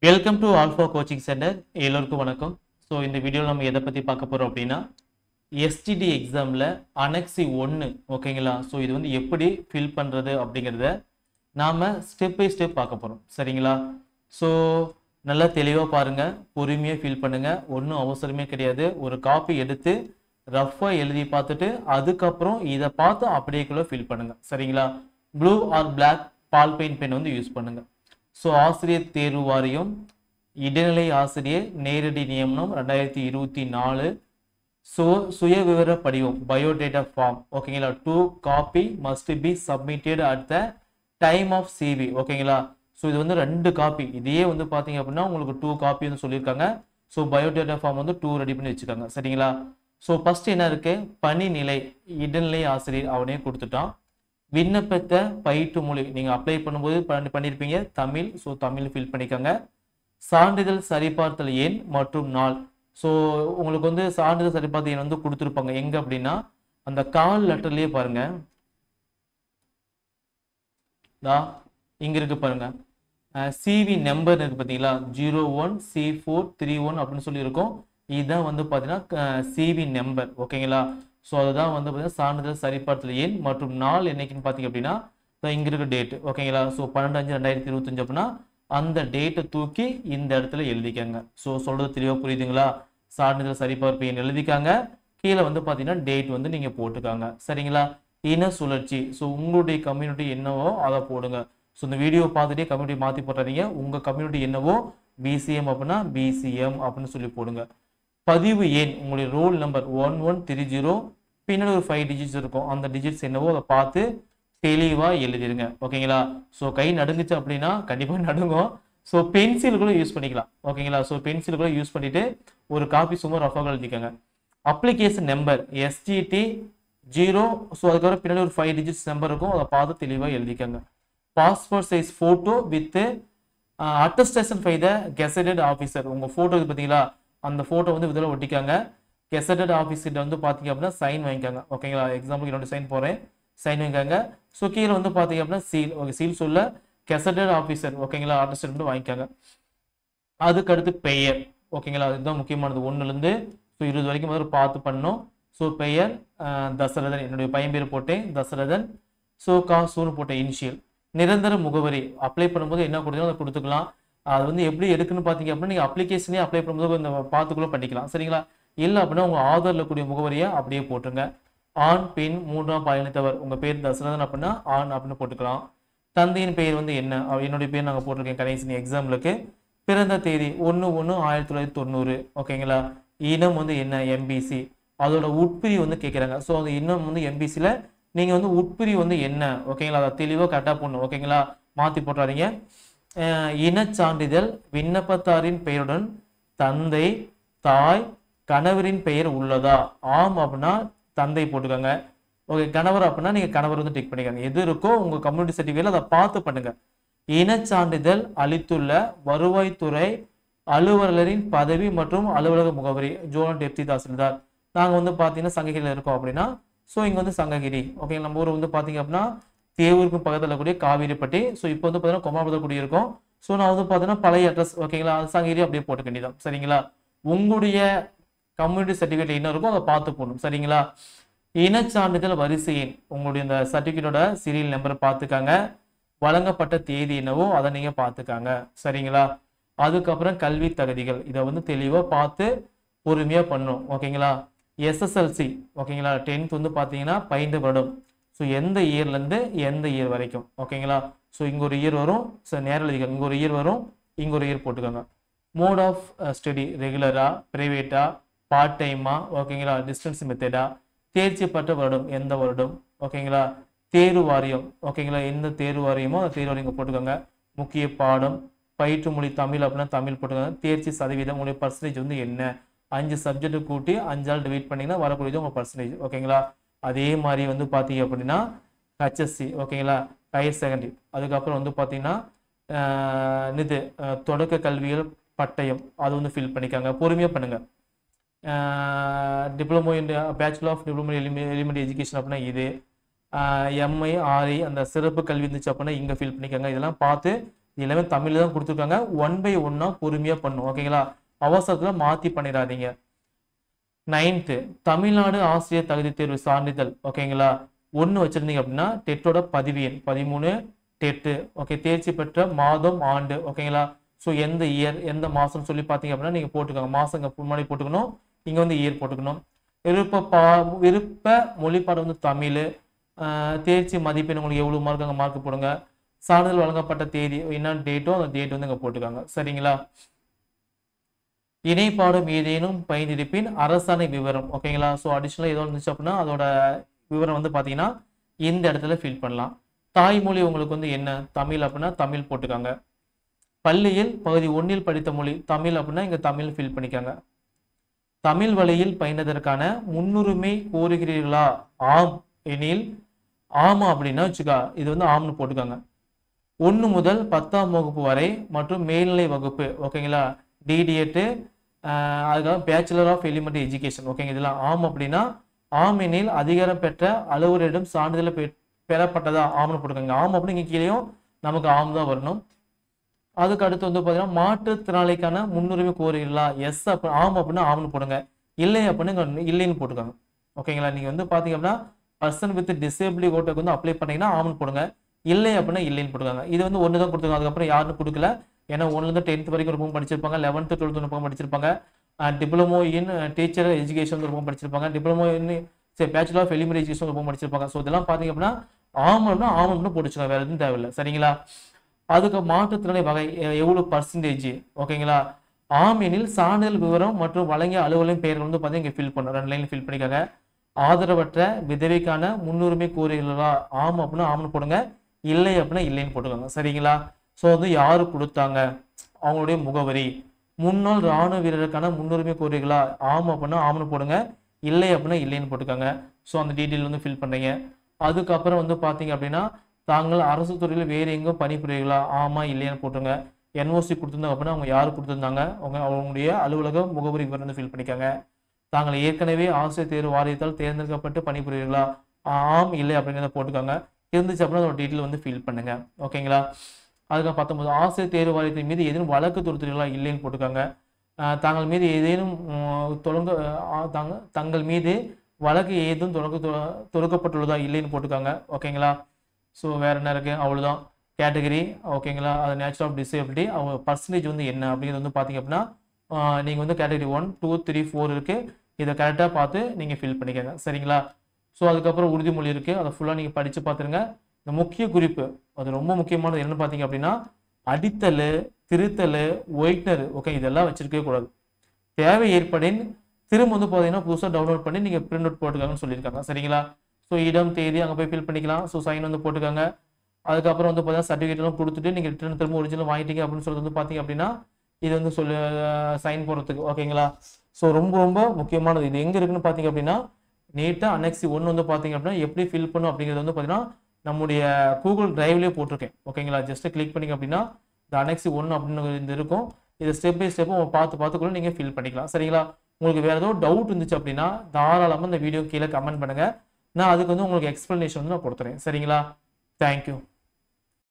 Welcome to alpha coaching centre. எல்லோருக்கும் வணக்கம். So இந்த வீடியோவில் நம்ம எதை பற்றி பார்க்க போகிறோம் அப்படின்னா எஸ்டிடி எக்ஸாமில் அனெக்ஸி 1 ஓகேங்களா. ஸோ இது வந்து எப்படி ஃபில் பண்ணுறது அப்படிங்கிறத நாம் ஸ்டெப் பை ஸ்டெப் பார்க்க போகிறோம் சரிங்களா. ஸோ நல்லா தெளிவாக பாருங்கள், பொறுமையாக ஃபில் பண்ணுங்கள், ஒன்றும் அவசரமே கிடையாது. ஒரு காப்பி எடுத்து ரஃப்பாக எழுதி பார்த்துட்டு அதுக்கப்புறம் இதை பார்த்து அப்படியேக்குள்ளே ஃபில் பண்ணுங்கள் சரிங்களா. Blue or black ball paint pen வந்து யூஸ் பண்ணுங்கள். ஸோ ஆசிரியர் தேர்வு வாரியம் இடைநிலை ஆசிரியர் நேரடி நியமனம் 2024 சுய விவர படிவம் பயோடேட்டா ஃபார்ம் ஓகேங்களா. 2 copy must be submitted at the time of CV ஓகேங்களா. ஸோ இது வந்து 2 காப்பி, இதையே வந்து பார்த்தீங்க அப்படின்னா உங்களுக்கு 2 காப்பி வந்து சொல்லியிருக்காங்க. ஸோ பயோடேட்டா ஃபார்ம் வந்து 2 ரெடி பண்ணி வச்சுக்காங்க சரிங்களா. ஸோ ஃபர்ஸ்ட் என்ன இருக்கு, பணி நிலை இடைநிலை ஆசிரியர் அவனே கொடுத்துட்டான். விண்ணப்பத்தை பயிற்று மொழி நீங்கள் அப்ளை பண்ணும்போது பண்ணியிருப்பீங்க தமிழ். ஸோ தமிழ் ஃபில் பண்ணிக்கோங்க. சான்றிதழ் சரிபார்த்தல் எண் மற்றும் நாள். ஸோ உங்களுக்கு வந்து சான்றிதழ் சரிபார்த்தல் எண் வந்து கொடுத்துருப்பாங்க எங்கே அப்படின்னா அந்த கால் லெட்டர்லேயே பாருங்க, இங்கே இருக்கு பாருங்க, சிவி நம்பர் இருக்கு பார்த்தீங்களா, 01C431 அப்படின்னு சொல்லி இருக்கும். இதுதான் வந்து பார்த்தீங்கன்னா சிவி நம்பர் ஓகேங்களா. ஸோ அதுதான் வந்து பார்த்தீங்கன்னா சான்றிதழ் சரிபார்த்தல் எண் மற்றும் நாள் என்னைக்குன்னு பார்த்தீங்க அப்படின்னா இங்கே இருக்க டேட்டு ஓகேங்களா. ஸோ 12/5/2025 அப்படின்னா அந்த டேட்டை தூக்கி இந்த இடத்துல எழுதிக்காங்க. ஸோ சொல்கிறது தெளிவாக புரியுதுங்களா. சான்றிதழ் சரிபார்ப்பு எண் எழுதிக்காங்க, கீழே வந்து பார்த்தீங்கன்னா டேட் வந்து நீங்கள் போட்டுக்காங்க சரிங்களா. இன சுழற்சி, ஸோ உங்களுடைய கம்யூனிட்டி என்னவோ அதை போடுங்க. ஸோ இந்த வீடியோ பார்த்துட்டே கம்யூனிட்டி மாற்றி போட்டுறாதீங்க. உங்கள் கம்யூனிட்டி என்னவோ பிசிஎம் அப்படின்னா பிசிஎம் அப்படின்னு சொல்லி போடுங்க. பதிவு எண் உங்களுடைய ரோல் நம்பர் 1130, பின்னாடி ஒரு 5 டிஜிட்ஸ் இருக்கும், அந்த டிஜிட்ஸ் என்னவோ அதை பார்த்து தெளிவாக எழுதிருங்க ஓகேங்களா. ஸோ கை நடுங்குச்சு அப்படின்னா கண்டிப்பாக நடுங்கும். ஸோ பென்சில் கூட யூஸ் பண்ணிக்கலாம் ஓகேங்களா. ஸோ பென்சில் கூட யூஸ் பண்ணிட்டு ஒரு காப்பி சும்மா ரஃபாக எழுதிக்கோங்க. அப்ளிகேஷன் நம்பர் SGT 0, ஸோ அதுக்கப்புறம் பின்னாடி ஒரு 5 டிஜிட்ஸ் நம்பர் இருக்கும், அதை பார்த்து தெளிவாக எழுதிக்கோங்க. Passport size photo with attestation by the gazetted officer. உங்கள் ஃபோட்டோ பார்த்தீங்களா, அந்த ஃபோட்டோ வந்து இதில் ஒட்டிக்காங்க. கெசட்டட் ஆஃபீஸர்கிட்ட வந்து பார்த்தீங்க அப்படின்னா சைன் வாங்கிக்காங்க ஓகேங்களா. எக்ஸாம்பிள் என்னோட சைன் போகிறேன், சைன் வாங்கிக்காங்க. ஸோ கீழே வந்து பார்த்தீங்க அப்படின்னா சீல், ஓகே சீல் சொல்ல கெசட்டட் ஆஃபீஸர் ஓகேங்களா, அட்டஸ்டேட் வந்து வாங்கிக்காங்க. அதுக்கு அடுத்து பெயர் ஓகேங்களா, அதுதான் முக்கியமானது. 1லேருந்து 20 வரைக்கும் முதல்ல பார்த்து பண்ணணும். ஸோ பெயர் தசரதன், என்னுடைய பையன் பேர் போட்டேன் தசரதன். ஸோ காசுன்னு போட்டேன் இனிஷியல். நிரந்தர முகவரி அப்ளை பண்ணும்போது என்ன கொடுத்தீங்களோ அதை கொடுத்துக்கலாம். அது வந்து எப்படி எடுக்குன்னு பார்த்தீங்க அப்படின்னா நீங்கள் அப்ளிகேஷனே அப்ளை பண்ணும்போது இந்த பார்த்துக்குள்ள பண்ணிக்கலாம் சரிங்களா. இல்லை அப்படின்னா உங்கள் ஆதாரில் கூடிய முகவரியை அப்படியே போட்டுருங்க. ஆண் பெண் 3ஆம் பாலினத்தவர், உங்கள் பேர் தசரதன் அப்படின்னா ஆண் அப்படின்னு போட்டுக்கலாம். தந்தையின் பெயர் வந்து என்ன, என்னுடைய பேர் நாங்கள் போட்டிருக்கேன் கணேசன் எக்ஸாம்பிளுக்கு. பிறந்த தேதி 1/1/1990 ஓகேங்களா. இனம் வந்து என்ன MBC, அதோட உட்பிரிவு வந்து கேட்குறாங்க. ஸோ அந்த இனம் வந்து MBCயில் நீங்கள் வந்து உட்பிரிவு வந்து என்ன ஓகேங்களா, அதை தெளிவாக கரெக்டாக போடணும் ஓகேங்களா, மாற்றி போட்டுறாதீங்க. இனச்சான்றிதழ் விண்ணப்பத்தாரின் பெயருடன் தந்தை தாய் கணவரின் பெயர் உள்ளதா, ஆம் அப்படின்னா தந்தை போட்டுக்கோங்க. ஓகே கணவர் அப்படின்னா நீங்கள் கணவர் வந்து டிக் பண்ணிக்கோங்க. எது இருக்கோ உங்கள் கம்யூனிட்டி சர்டிஃபிகேட்ல அதை பார்த்து பண்ணுங்க. இனச்சான்றிதழ் அளித்துள்ள வருவாய்த்துறை அலுவலரின் பதவி மற்றும் அலுவலக முகவரி ஜோன் டெப்தி தாசில்தார். நாங்கள் வந்து பார்த்தீங்கன்னா சங்ககிரியில் இருக்கோம் அப்படின்னா ஸோ இங்கே வந்து சங்ககிரி ஓகே. நம்ம ஊர் வந்து பார்த்தீங்க அப்படின்னா தேவூருக்கு பக்கத்தில் கூடிய காவிரிப்பட்டி. ஸோ இப்போ வந்து பார்த்தீங்கன்னா கொமாபுரத்தில் கூடிய இருக்கும். ஸோ நான் வந்து பார்த்தீங்கன்னா பழைய அட்ரஸ் ஓகேங்களா, சங்ககிரி அப்படியே போட்டுக்க வேண்டியதான் சரிங்களா. உங்களுடைய கம்யூனிட்டி சர்டிஃபிகேட் என்ன இருக்கும் அதை பார்த்து போடணும் சரிங்களா. இனச்சான்றிதழ் வரிசை எண், உங்களுடைய இந்த சர்டிஃபிகேட்டோட சீரியல் நம்பரை பார்த்துக்காங்க. வழங்கப்பட்ட தேதி என்னவோ அதை நீங்கள் பார்த்துக்காங்க சரிங்களா. அதுக்கப்புறம் கல்வி தகுதிகள், இதை வந்து தெளிவாக பார்த்து பொறுமையாக பண்ணணும் ஓகேங்களா. SSLC ஓகேங்களா, 10th வந்து பார்த்தீங்கன்னா 15 வருடம். ஸோ எந்த இயர்லேருந்து எந்த இயர் வரைக்கும் ஓகேங்களா. ஸோ இங்கே ஒரு இயர் வரும், ஸோ நேரில் எழுதிக்கோங்க, இங்கே ஒரு இயர் வரும், இங்கே ஒரு இயர் போட்டுக்கோங்க. மோட் ஆஃப் ஸ்டடி ரெகுலரா ப்ரைவேட்டா பார்ட் டைமா ஓகேங்களா, டிஸ்டன்ஸ் மெத்தடா, தேர்ச்சி பெற்ற வருடம் எந்த வருடம் ஓகேங்களா. தேர்வு வாரியம் ஓகேங்களா, எந்த தேர்வு வாரியமோ அந்த தேர்வு வாரியம் போட்டுக்கோங்க. முக்கிய பாடம் பயிற்று மொழி தமிழ் அப்படின்னா தமிழ் போட்டுக்கோங்க. தேர்ச்சி சதவீதம் உங்களுடைய பர்சன்டேஜ் வந்து என்ன, 5 சப்ஜெக்ட் கூட்டி 5ஆல் டிவைட் பண்ணிங்கன்னா வரக்கூடியது உங்கள் பர்சன்டேஜ் ஓகேங்களா. அதே மாதிரி வந்து பார்த்தீங்க அப்படின்னா HSC ஓகேங்களா, ஹையர் செகண்டரி. அதுக்கப்புறம் வந்து பார்த்தீங்கன்னா இது தொடக்க கல்வியல் பட்டயம், அது வந்து ஃபில் பண்ணிக்காங்க, பொறுமையாக பண்ணுங்க. Diploma in bachelor of diploma elementary education அப்படின்னா இது, MI RI அந்த சிறப்பு கல்வி இருந்துச்சு அப்படின்னா இங்கே ஃபில் பண்ணிக்காங்க. இதெல்லாம் பார்த்து எல்லாமே தமிழ்ல தான் கொடுத்துருக்காங்க. 1 by 1 பொறுமையா பண்ணும். ஓகேங்களா, அவசரத்துல மாத்தி பண்ணிடாதீங்க. 9th தமிழ்நாடு ஆசிரியர் தகுதி தேர்வு சான்றிதழ். ஓகேங்களா, 1 வச்சிருந்தீங்க அப்படின்னா டெட்டோட பதிவு எண் 13 டெட்டு. ஓகே, தேர்ச்சி பெற்ற மாதம் ஆண்டு. ஓகேங்களா, ஸோ எந்த இயர் எந்த மாசம் சொல்லி பார்த்தீங்க அப்படின்னா நீங்க போட்டுக்கோங்க. மாசங்க முன்னாடி போட்டுக்கணும், இங்க வந்து இயர் போட்டுக்கணும். விருப்ப மொழிப்பாடம் வந்து தமிழ். தேர்ச்சி மதிப்பெண் உங்களுக்கு எவ்வளவு மார்க் அங்கே மார்க் போடுங்க. சான்றிதழ் வழங்கப்பட்ட தேதி என்ன டேட்டோ அந்த டேட் வந்து இங்க போட்டுக்காங்க. சரிங்களா, இணைப்பாடும் ஏதேனும் பயனிருப்பின் அரசாணை விவரம். ஓகேங்களா, ஸோ அடிஷனலாக ஏதோ இருந்துச்சு அப்படின்னா அதோட விவரம் வந்து பார்த்தீங்கன்னா இந்த இடத்துல ஃபில் பண்ணலாம். தாய்மொழி உங்களுக்கு வந்து என்ன தமிழ் அப்படின்னா தமிழ் போட்டுக்காங்க. பள்ளியில் பகுதி 1 படித்த மொழி தமிழ் அப்படின்னா இங்க தமிழ் ஃபில் பண்ணிக்காங்க. தமிழ் வழியில் பயின்றதற்கான முன்னுரிமை கோருகிறீர்களா? ஆம் எனில் ஆமா அப்படின்னா வச்சுக்கா, இது வந்து ஆம்னு போட்டுக்காங்க. 1 முதல் 10ஆம் வகுப்பு வரை மற்றும் மேல்நிலை வகுப்பு. ஓகேங்களா, டிடிஎட், அதுக்காக பேச்சுலர் ஆஃப் எலிமெண்டரி எஜுகேஷன். ஓகேங்க, இதெல்லாம் ஆம் அப்படின்னா ஆம் எனில் அதிகாரம் பெற்ற அலுவலரிடம் சான்றிதழ் பெறப்பட்டதா ஆம்னு போட்டுக்கோங்க. ஆம் அப்படின்னு இங்கே கீழேயும் நமக்கு ஆம் தான் வரணும். அதுக்கு அடுத்து வந்து பார்த்தீங்கன்னா மாற்றுத்திறனாளிக்கான முன்னுரிமை கோருகிறீர்களா? எஸ் அப்ப ஆம் அப்படின்னா ஆம்னு போடுங்க. இல்லை அப்படின்னு இல்லைன்னு போட்டுக்கோங்க. ஓகேங்களா, நீங்க வந்து பாத்தீங்க அப்படின்னா பர்சன் வித் டிசேபிலிட்டி கோட்டுக்கு வந்து அப்ளை பண்ணீங்கன்னா ஆம்னு போடுங்க. இல்லை அப்படின்னா இல்லைன்னு போட்டுக்காங்க. இது வந்து 1 தான் கொடுத்துருக்காங்க, அதுக்கப்புறம் யாருன்னு கொடுக்கல. ஏன்னா 1ல 10th வரைக்கும் ஒரு பக்கம் படிச்சிருப்பாங்க, 11th 12th ஒரு பக்கம் படிச்சிருப்பாங்க, டிப்ளமோ இன் டீச்சர் எஜுகேஷன் ஒரு பக்கம் படிச்சிருப்பாங்க, diploma in bachelor of elementary education ஒரு பக்கம் படிச்சிருப்பாங்க. ஸோ இதெல்லாம் பாத்தீங்க அப்படின்னா ஆம் அப்படின்னா ஆம் அப்படின்னு போட்டுச்சுங்க, வேற எதுவும் தேவையில்லை. சரிங்களா, அதுக்கு மாற்றுத்திறனை வகை எவ்வளவு பர்சன்டேஜ். ஓகேங்களா, ஆம் எனில் சான்றிதழ் விவரம் மற்றும் வழங்கிய அலுவலகம் பெயர்கள் வந்து பார்த்தீங்கன்னா இங்கே ஃபில் பண்ணும். 2 லைன் ஃபில் பண்ணிக்காங்க. ஆதரவற்ற விதவைக்கான முன்னுரிமை கோருகிறீர்களா? ஆம் அப்படின்னா ஆம்னு போடுங்க. இல்லை அப்படின்னா இல்லைன்னு போட்டுக்கோங்க. சரிங்களா, ஸோ வந்து யாரு கொடுத்தாங்க, அவங்களுடைய முகவரி. முன்னாள் ராணுவ வீரருக்கான முன்னுரிமை கோருகிறீர்களா? ஆம் அப்படின்னா ஆம்னு போடுங்க. இல்லை அப்படின்னா இல்லைன்னு போட்டுக்கோங்க. ஸோ அந்த டீட்டெயில் வந்து ஃபில் பண்ணுறீங்க. அதுக்கப்புறம் வந்து பார்த்தீங்க அப்படின்னா தாங்கள் அரசு துறையில் வேறு எங்கும் பணிபுரியுங்களா? ஆமா இல்லையான்னு போட்டுங்க. என்ஓசி கொடுத்துருந்தாங்க அப்படின்னா அவங்க யாரு கொடுத்துருந்தாங்க, அவங்களுடைய அலுவலக முகவரி விவரம் வந்து ஃபில் பண்ணிக்காங்க. தாங்கள் ஏற்கனவே ஆசிரியர் தேர்வு வாரியத்தால் தேர்ந்தெடுக்கப்பட்டு பணிபுரியுங்களா? ஆம் இல்லை அப்படிங்கிறத போட்டுக்காங்க. இருந்துச்சு அப்படின்னா அதோட டீட்டெயில் வந்து ஃபில் பண்ணுங்க. ஓகேங்களா, அதுக்கு 19 ஆசிரியர் தேர்வு வாரியத்தின் மீது ஏதேனும் வழக்கு தொடுத்துறீங்களா? இல்லைன்னு போட்டுக்காங்க. தாங்கள் மீது ஏதேனும் தங்கள் மீது வழக்கு ஏதும் தொடுக்கப்பட்டுள்ளதா? இல்லைன்னு போட்டுக்காங்க. ஓகேங்களா, ஸோ வேற என்ன இருக்கு, அவ்வளோதான். கேட்டகரி. ஓகேங்களா, அது நேச்சர் ஆஃப் டிசேபிலிட்டி அவங்க பர்சன்டேஜ் வந்து என்ன அப்படிங்கிறது வந்து பார்த்தீங்க அப்படின்னா நீங்கள் வந்து கேட்டகரி 1 2 3 4 இருக்கு. இதை கரெக்டாக பார்த்து நீங்கள் ஃபில் பண்ணிக்கோங்க. சரிங்களா, ஸோ அதுக்கப்புறம் உறுதிமொழி இருக்கு, அதை ஃபுல்லாக நீங்கள் படித்து பார்த்துருங்க. இந்த முக்கிய குறிப்பு அது ரொம்ப முக்கியமானது என்னன்னு பார்த்தீங்க அப்படின்னா அடித்தல், திருத்தல், ஒயிட்னர். ஓகே, இதெல்லாம் வச்சிருக்கவே கூடாது. தேவை ஏற்படின் திரும்ப வந்து பார்த்தீங்கன்னா புதுசாக டவுன்லோட் பண்ணி நீங்கள் பிரிண்ட் அவுட் போட்டுக்காங்கன்னு சொல்லியிருக்காங்க. சரிங்களா, ஸோ இடம் தேதி அங்கே போய் ஃபில் பண்ணிக்கலாம். ஸோ சைன் வந்து போட்டுக்காங்க. அதுக்கப்புறம் வந்து பார்த்தீங்கன்னா சர்டிஃபிகேட்லாம் கொடுத்துட்டு நீங்கள் ரிட்டர்ன் திரும்ப ஒரிஜினல் வாங்கிட்டீங்க அப்படின்னு சொல்றது வந்து பார்த்தீங்க அப்படின்னா இது வந்து சைன் போடுறதுக்கு. ஓகேங்களா, ஸோ ரொம்ப ரொம்ப முக்கியமானது. இது எங்கே இருக்குன்னு பார்த்தீங்க அப்படின்னா நீட்டாக அனெக்ஸ் 1 வந்து பார்த்தீங்க அப்படின்னா எப்படி ஃபில் பண்ணும் அப்படிங்கிறது வந்து பார்த்தீங்கன்னா நம்முடைய கூகுள் டிரைவ்லேயே போட்டிருக்கேன். ஓகேங்களா, ஜஸ்ட் கிளிக் பண்ணிங்க அப்படின்னா இந்த அனெக்ஸ் 1 அப்படின்னு இருக்கும். இது ஸ்டெப் பை ஸ்டெப்பும் பார்த்து கூட நீங்கள் ஃபில் பண்ணிக்கலாம். சரிங்களா, உங்களுக்கு வேறு ஏதோ டவுட் இருந்துச்சு அப்படின்னா தாராளமாக இந்த வீடியோ கீழே கமெண்ட் பண்ணுங்கள். நான் அதுக்கு வந்து உங்களுக்கு எக்ஸ்பிளனேஷன் வந்து நான் கொடுத்துறேன். சரிங்களா, தேங்க்யூ.